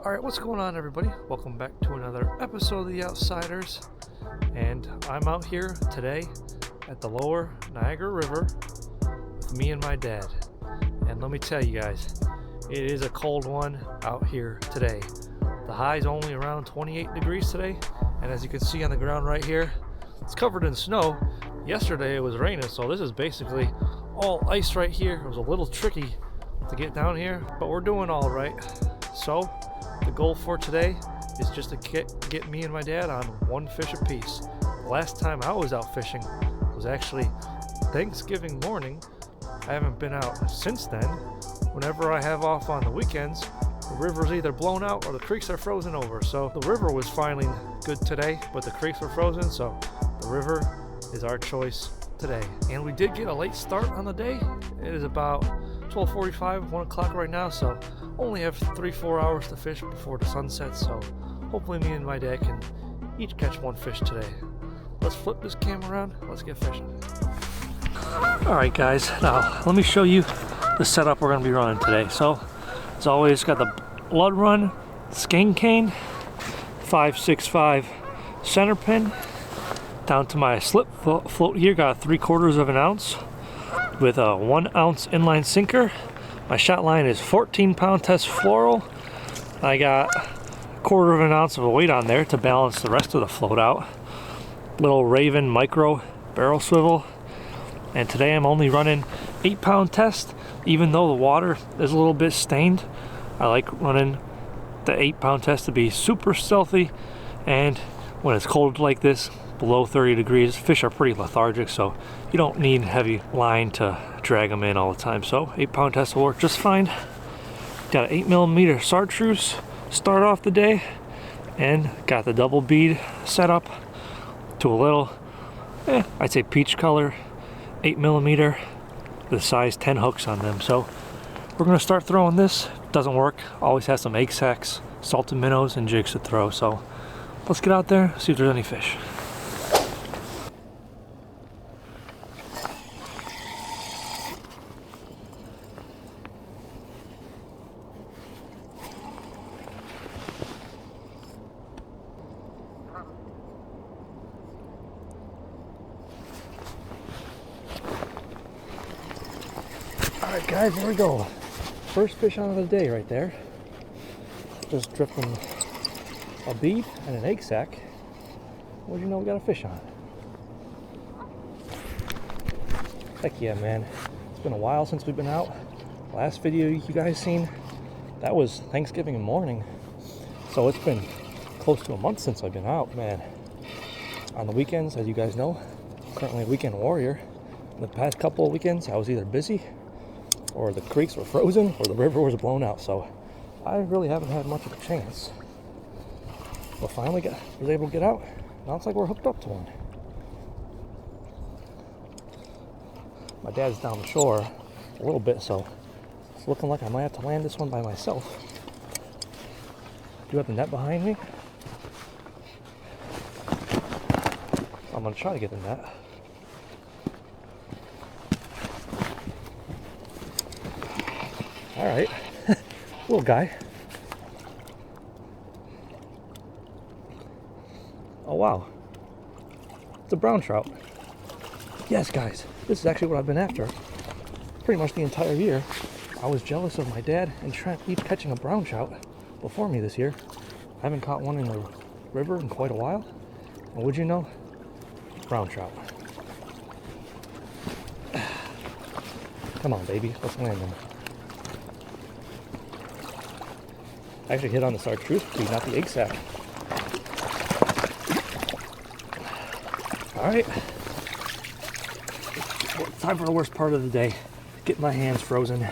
Alright, what's going on, everybody? Welcome back to another episode of The Outsiders. And I'm out here today at the Lower Niagara River with me and my dad. And let me tell you guys, it is a cold one out here today. The high's only around 28 degrees today, and as you can see on the ground right here, it's covered in snow. Yesterday it was raining, so this is basically all ice right here. It was a little tricky to get down here, but we're doing all right. So the goal for today is just to get me and my dad on one fish apiece. The last time I was out fishing was actually Thanksgiving morning. I haven't been out since then. Whenever I have off on the weekends, the river's either blown out or the creeks are frozen over. So the river was finally good today, but the creeks were frozen, so the river is our choice today. And we did get a late start on the day. It is about 12:45, 1 o'clock right now, so only have 3-4 hours to fish before the sun sets, so hopefully me and my dad can each catch one fish today. Let's flip this camera around, let's get fishing. Alright guys, now let me show you the setup we're going to be running today. So as always, got the Blood Run skein cane, 565 center pin, down to my slip float here, got 3/4 of an ounce with a 1 ounce inline sinker. My shot line is 14-pound test floral. I got 1/4 of an ounce of a weight on there to balance the rest of the float out. Little Raven micro barrel swivel. And today I'm only running 8-pound test, even though the water is a little bit stained. I like running the 8-pound test to be super stealthy, and when it's cold like this, below 30 degrees, fish are pretty lethargic, so you don't need heavy line to drag them in all the time. So 8-pound test will work just fine. Got an 8mm chartreuse start off the day, and got the double bead set up to a little, I'd say peach color 8mm, the size 10 hooks on them. So we're gonna start throwing this. Doesn't work, always has some egg sacks, salted minnows, and jigs to throw. So let's get out there, see if there's any fish. Alright guys, here we go. First fish on the day right there. Just dripping a bead and an egg sack. What do you know, we got a fish on. Heck yeah, man. It's been a while since we've been out. Last video you guys seen, that was Thanksgiving morning. So it's been close to a month since I've been out, man. On the weekends, as you guys know, I'm currently a weekend warrior. The past couple of weekends, I was either busy, or the creeks were frozen, or the river was blown out, so I really haven't had much of a chance. But finally was able to get out. Now it's like we're hooked up to one. My dad's down the shore a little bit, so it's looking like I might have to land this one by myself. Do you have the net behind me? I'm gonna try to get the net. All right, little guy. Oh wow, it's a brown trout. Yes guys, this is actually what I've been after pretty much the entire year. I was jealous of my dad and Trent each catching a brown trout before me this year. I haven't caught one in the river in quite a while. And would you know, brown trout. Come on baby, let's land them. I actually hit on the chartreuse bead, not the egg sack. Alright. Well, time for the worst part of the day. Get my hands frozen.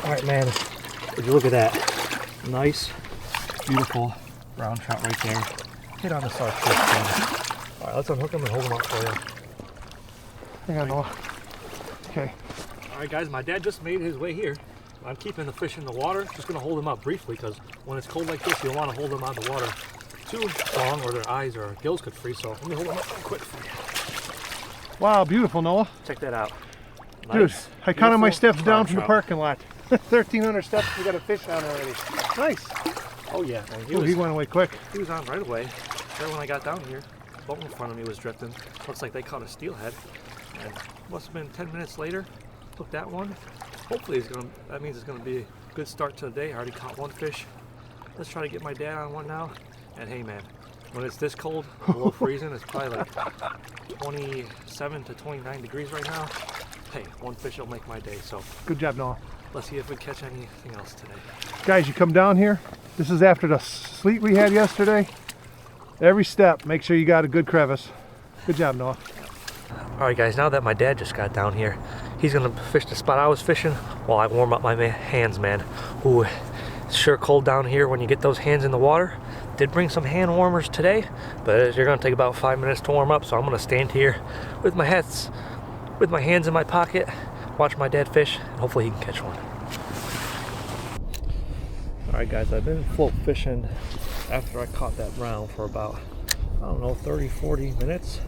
Alright man, would you look at that? Nice, beautiful brown trout right there. Hit on the chartreuse bead. Alright, let's unhook them and hold them up for you. Hang on, Noah. Okay. Alright guys, my dad just made his way here. I'm keeping the fish in the water, just going to hold them up briefly because when it's cold like this, you don't want to hold them out of the water too long or their eyes or gills could freeze. So let me hold them up real quick for you. Wow, beautiful, Noah. Check that out. Nice, dude, I counted my steps down from the parking lot. 1,300 steps, we got a fish on already. Nice. Oh yeah, man. He went away quick. He was on right away. Right when I got down here, the boat in front of me was drifting. Looks like they caught a steelhead. And must have been 10 minutes later. Took that one. Hopefully that means it's gonna be a good start to the day. I already caught one fish. Let's try to get my dad on one now. And hey man, when it's this cold, below freezing, it's probably like 27 to 29 degrees right now. Hey, one fish will make my day, so. Good job, Noah. Let's see if we catch anything else today. Guys, you come down here. This is after the sleet we had yesterday. Every step, make sure you got a good crevice. Good job, Noah. All right, guys, now that my dad just got down here, he's gonna fish the spot I was fishing while I warm up my hands, man. Ooh, it's sure cold down here when you get those hands in the water. Did bring some hand warmers today, but you're gonna take about 5 minutes to warm up, so I'm gonna stand here with my hands in my pocket, watch my dad fish, and hopefully he can catch one. All right, guys, I've been float fishing after I caught that brown for about, I don't know, 30, 40 minutes.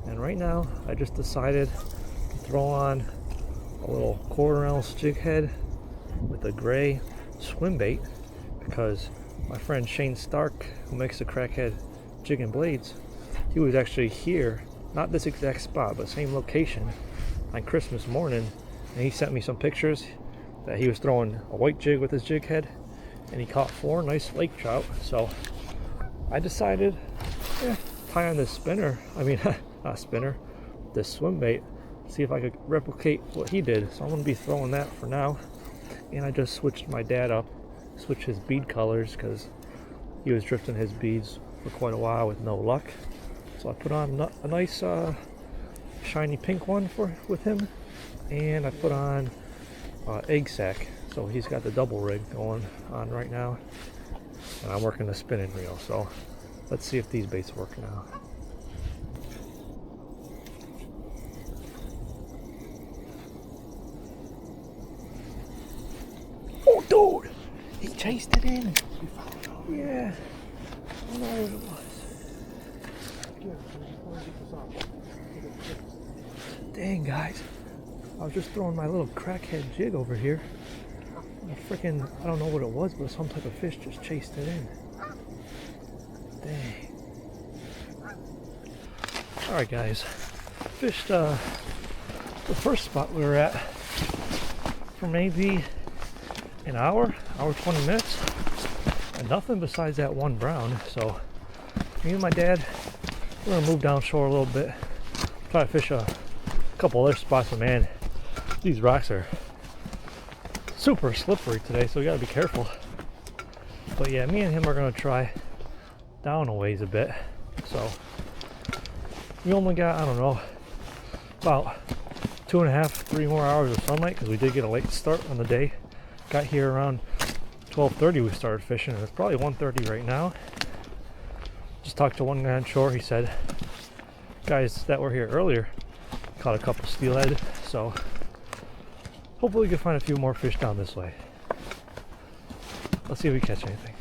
And right now, I just decided to throw on a little 1/4 ounce jig head with a gray swim bait because my friend Shane Stark, who makes the crackhead jig and blades, he was actually here, not this exact spot, but same location on Christmas morning, and he sent me some pictures that he was throwing a white jig with his jig head, and he caught 4 nice lake trout. So I decided, tie on this spinner, not spinner, this swim bait, see if I could replicate what he did. So I'm going to be throwing that for now. And I just switched my dad up, switched his bead colors because he was drifting his beads for quite a while with no luck. So I put on a nice shiny pink one with him, and I put on egg sack. So he's got the double rig going on right now, and I'm working the spinning reel. So let's see if these baits work now. Oh, dude! He chased it in. Yeah. I don't know what it was. Dang, guys. I was just throwing my little crackhead jig over here. I don't know what it was, but some type of fish just chased it in. Dang. Alright, guys. Fished the first spot we were at for maybe an hour 20 minutes, and nothing besides that one brown. So me and my dad, we're gonna move down shore a little bit, try to fish a couple other spots. But man, these rocks are super slippery today, so we gotta be careful. But yeah, me and him are gonna try down a ways a bit. So we only got, I don't know, about 2.5, 3 more hours of sunlight because we did get a late start on the day. Got here around 12:30 we started fishing, and it's probably 1:30 right now. Just talked to one guy on shore. He said guys that were here earlier caught a couple steelhead, so hopefully we can find a few more fish down this way. Let's see if we catch anything.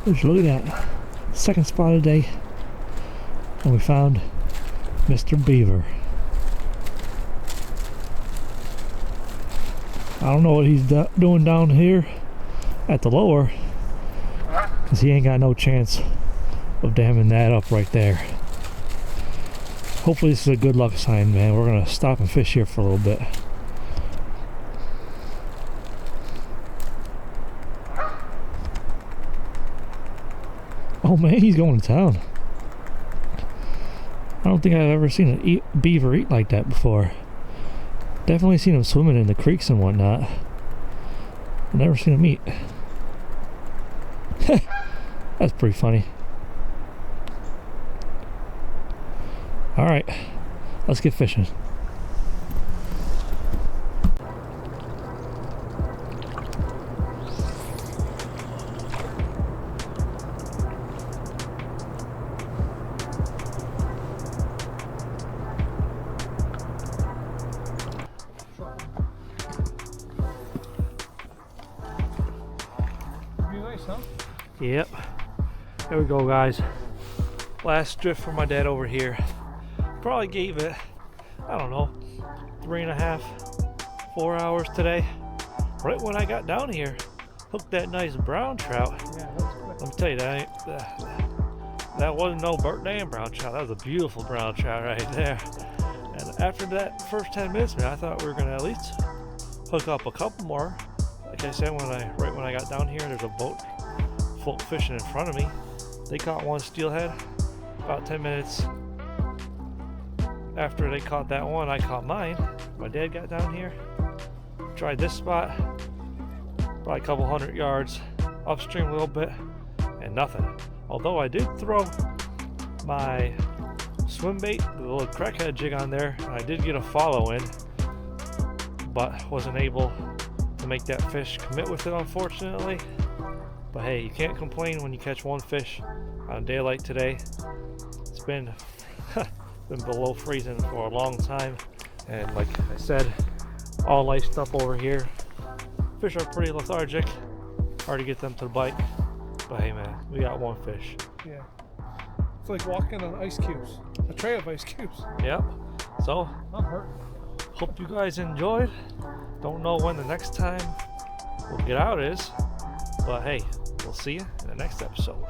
Just look at that. Second spot of the day, and we found Mr. Beaver. I don't know what he's doing down here at the lower, because he ain't got no chance of damming that up right there. Hopefully this is a good luck sign, man. We're gonna stop and fish here for a little bit. Oh man, he's going to town. I don't think I've ever seen a beaver eat like that before. Definitely seen him swimming in the creeks and whatnot. I've never seen him eat. That's pretty funny. Alright, let's get fishing. Yep. There we go, guys. Last drift for my dad over here. Probably gave it, I don't know, 3.5, 4 hours today. Right when I got down here, hooked that nice brown trout. Yeah, that was quick. Let me tell you, that wasn't no damn brown trout. That was a beautiful brown trout right there. And after that first 10 minutes, man, I thought we were gonna at least hook up a couple more. Like I said, right when I got down here, there's a boat float fishing in front of me. They caught one steelhead. About 10 minutes after they caught that one, I caught mine. My dad got down here, tried this spot, probably a couple 100 yards upstream a little bit, and nothing. Although I did throw my swim bait, the little crackhead jig on there, and I did get a follow in, but wasn't able to make that fish commit with it, unfortunately. But hey, you can't complain when you catch one fish on a day like today. It's been below freezing for a long time, and like I said, all laced up over here. Fish are pretty lethargic, hard to get them to bite. But hey man, we got one fish. Yeah. It's like walking on ice cubes. A tray of ice cubes. Yep. So I'm hurting. hope you guys enjoyed. Don't know when the next time we'll get out is, but hey, we'll see you in the next episode.